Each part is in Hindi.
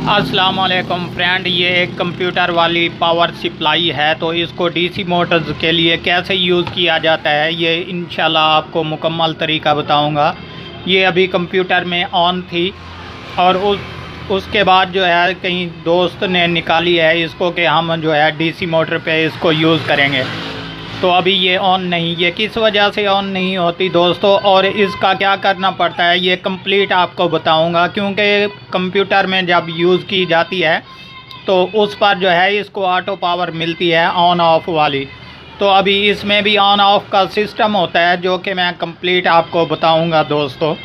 अस्सलाम वालेकुम फ्रेंड, ये एक कंप्यूटर वाली पावर सप्लाई है। तो इसको डीसी मोटर्स के लिए कैसे यूज़ किया जाता है ये इंशाल्लाह आपको मुकम्मल तरीका बताऊंगा। ये अभी कंप्यूटर में ऑन थी और उसके बाद जो है कहीं दोस्त ने निकाली है इसको कि हम जो है डीसी मोटर पे इसको यूज़ करेंगे। तो अभी ये ऑन नहीं, ये किस वजह से ऑन नहीं होती दोस्तों और इसका क्या करना पड़ता है ये कंप्लीट आपको बताऊंगा। क्योंकि कंप्यूटर में जब यूज़ की जाती है तो उस पर जो है इसको ऑटो पावर मिलती है ऑन ऑफ वाली। तो अभी इसमें भी ऑन ऑफ का सिस्टम होता है जो कि मैं कंप्लीट आपको बताऊंगा दोस्तों।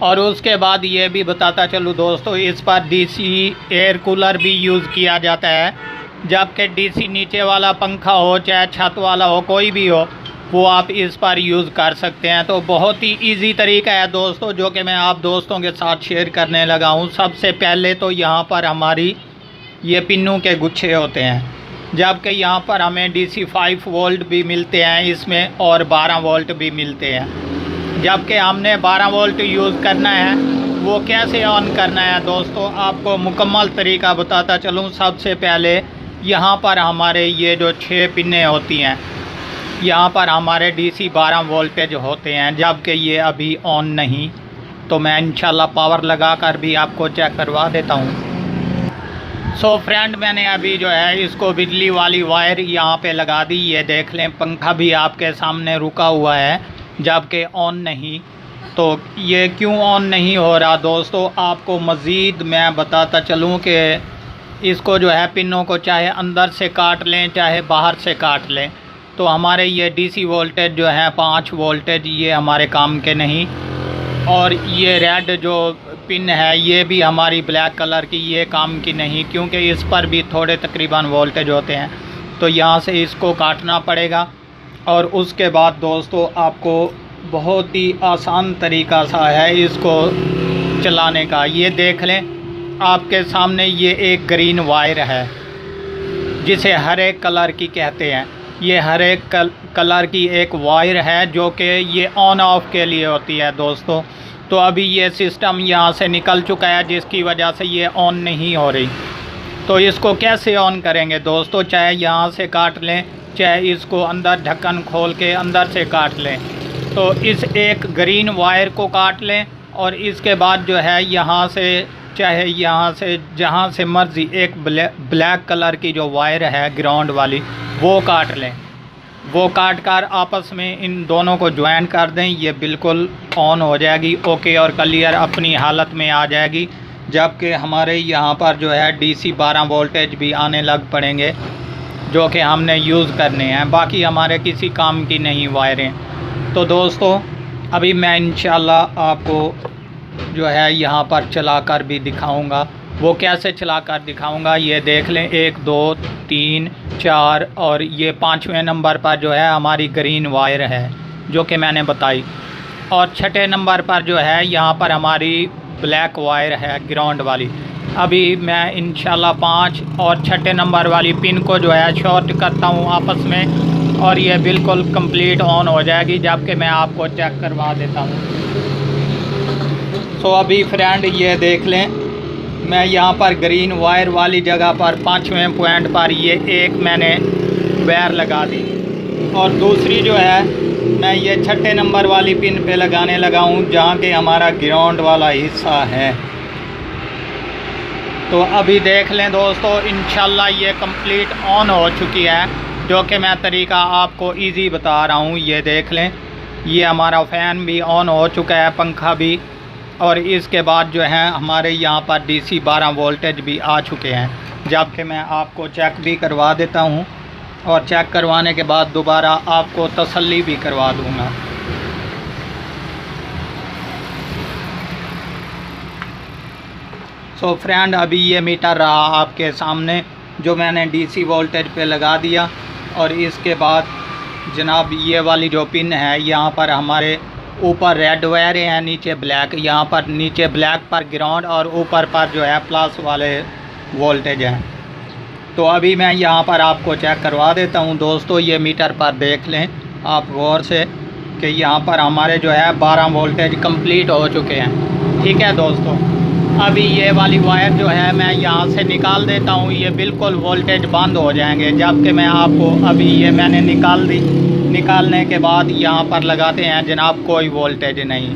और उसके बाद ये भी बताता चलूँ दोस्तों, इस पर डीसी एयर कूलर भी यूज़ किया जाता है। जबकि डीसी नीचे वाला पंखा हो चाहे छत वाला हो कोई भी हो वो आप इस पर यूज़ कर सकते हैं। तो बहुत ही इजी तरीका है दोस्तों जो कि मैं आप दोस्तों के साथ शेयर करने लगा हूँ। सबसे पहले तो यहाँ पर हमारी ये पिन्नों के गुच्छे होते हैं, जबकि यहाँ पर हमें डीसी 5 वोल्ट भी मिलते हैं इसमें और 12 वोल्ट भी मिलते हैं। जबकि हमने 12 वोल्ट यूज़ करना है, वो कैसे ऑन करना है दोस्तों आपको मुकम्मल तरीका बताता चलूँ। सबसे पहले यहाँ पर हमारे ये जो 6 पिनें होती हैं यहाँ पर हमारे डीसी 12 वोल्टेज होते हैं, जबकि ये अभी ऑन नहीं। तो मैं इंशाल्लाह पावर लगा कर भी आपको चेक करवा देता हूँ। सो फ्रेंड, मैंने अभी जो है इसको बिजली वाली वायर यहाँ पे लगा दी। ये देख लें पंखा भी आपके सामने रुका हुआ है जबकि ऑन नहीं। तो ये क्यों ऑन नहीं हो रहा दोस्तों आपको मज़ीद मैं बताता चलूँ कि इसको जो है पिनों को चाहे अंदर से काट लें चाहे बाहर से काट लें तो हमारे ये डीसी वोल्टेज जो है 5 वोल्टेज ये हमारे काम के नहीं। और ये रेड जो पिन है ये भी हमारी ब्लैक कलर की ये काम की नहीं, क्योंकि इस पर भी थोड़े तकरीबन वोल्टेज होते हैं। तो यहाँ से इसको काटना पड़ेगा। और उसके बाद दोस्तों आपको बहुत ही आसान तरीका सा है इसको चलाने का। ये देख लें आपके सामने ये एक ग्रीन वायर है जिसे हरे कलर की कहते हैं। ये हरे कलर की एक वायर है जो कि ये ऑन ऑफ के लिए होती है दोस्तों। तो अभी ये सिस्टम यहाँ से निकल चुका है जिसकी वजह से ये ऑन नहीं हो रही। तो इसको कैसे ऑन करेंगे दोस्तों, चाहे यहाँ से काट लें चाहे इसको अंदर ढक्कन खोल के अंदर से काट लें। तो इस एक ग्रीन वायर को काट लें और इसके बाद जो है यहाँ से चाहे यहाँ से जहाँ से मर्ज़ी एक ब्लैक कलर की जो वायर है ग्राउंड वाली वो काट लें। वो काट कर आपस में इन दोनों को ज्वाइन कर दें, ये बिल्कुल ऑन हो जाएगी ओके और क्लियर अपनी हालत में आ जाएगी। जबकि हमारे यहाँ पर जो है डीसी 12 वोल्टेज भी आने लग पड़ेंगे जो कि हमने यूज़ करने हैं, बाकी हमारे किसी काम की नहीं वायरें। तो दोस्तों अभी मैं इंशाल्लाह आपको जो है यहाँ पर चलाकर भी दिखाऊंगा। वो कैसे चलाकर दिखाऊंगा ये देख लें। 1 2 3 4 और ये 5वें नंबर पर जो है हमारी ग्रीन वायर है जो कि मैंने बताई। और 6ठे नंबर पर जो है यहाँ पर हमारी ब्लैक वायर है ग्राउंड वाली। अभी मैं इंशाल्लाह 5 और 6ठे नंबर वाली पिन को जो है शॉर्ट करता हूँ आपस में और ये बिल्कुल कंप्लीट ऑन हो जाएगी, जबकि मैं आपको चेक करवा देता हूँ। तो अभी फ्रेंड ये देख लें, मैं यहाँ पर ग्रीन वायर वाली जगह पर 5वें पॉइंट पर ये एक मैंने वायर लगा दी और दूसरी जो है मैं ये 6ठे नंबर वाली पिन पे लगाने लगा हूँ जहाँ के हमारा ग्राउंड वाला हिस्सा है। तो अभी देख लें दोस्तों इंशाल्लाह ये कंप्लीट ऑन हो चुकी है जो कि मैं तरीका आपको इजी बता रहा हूँ। ये देख लें ये हमारा फ़ैन भी ऑन हो चुका है, पंखा भी। और इसके बाद जो है हमारे यहाँ पर डीसी 12 वोल्टेज भी आ चुके हैं, जबकि मैं आपको चेक भी करवा देता हूँ और चेक करवाने के बाद दोबारा आपको तसल्ली भी करवा दूँगा। सो फ्रेंड अभी ये मीटर रहा आपके सामने जो मैंने डीसी वोल्टेज पे लगा दिया। और इसके बाद जनाब ये वाली जो पिन है यहाँ पर हमारे ऊपर रेड वायर हैं, नीचे ब्लैक। यहाँ पर नीचे ब्लैक पर ग्राउंड और ऊपर पर जो है प्लस वाले वोल्टेज हैं। तो अभी मैं यहाँ पर आपको चेक करवा देता हूँ दोस्तों। ये मीटर पर देख लें आप गौर से कि यहाँ पर हमारे जो है 12 वोल्टेज कंप्लीट हो चुके हैं। ठीक है दोस्तों। अभी ये वाली वायर जो है मैं यहाँ से निकाल देता हूँ, ये बिल्कुल वोल्टेज बंद हो जाएंगे। जबकि मैं आपको अभी ये मैंने निकाल दी, निकालने के बाद यहाँ पर लगाते हैं जनाब, कोई वोल्टेज नहीं।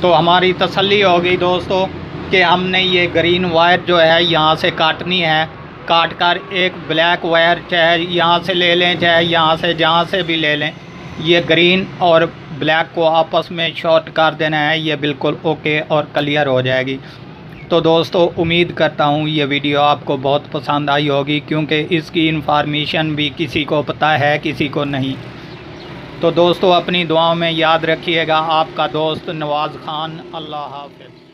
तो हमारी तसल्ली हो गई दोस्तों कि हमने ये ग्रीन वायर जो है यहाँ से काटनी है। काट कर एक ब्लैक वायर चाहे यहाँ से ले लें, चाहे यहाँ से जहाँ से भी ले लें, ये ग्रीन और ब्लैक को आपस में शॉर्ट कर देना है। ये बिल्कुल ओके और क्लियर हो जाएगी। तो दोस्तों उम्मीद करता हूँ ये वीडियो आपको बहुत पसंद आई होगी, क्योंकि इसकी इन्फॉर्मेशन भी किसी को पता है किसी को नहीं। तो दोस्तों अपनी दुआओं में याद रखिएगा। आपका दोस्त नवाज़ खान। अल्लाह हाफ़िज़।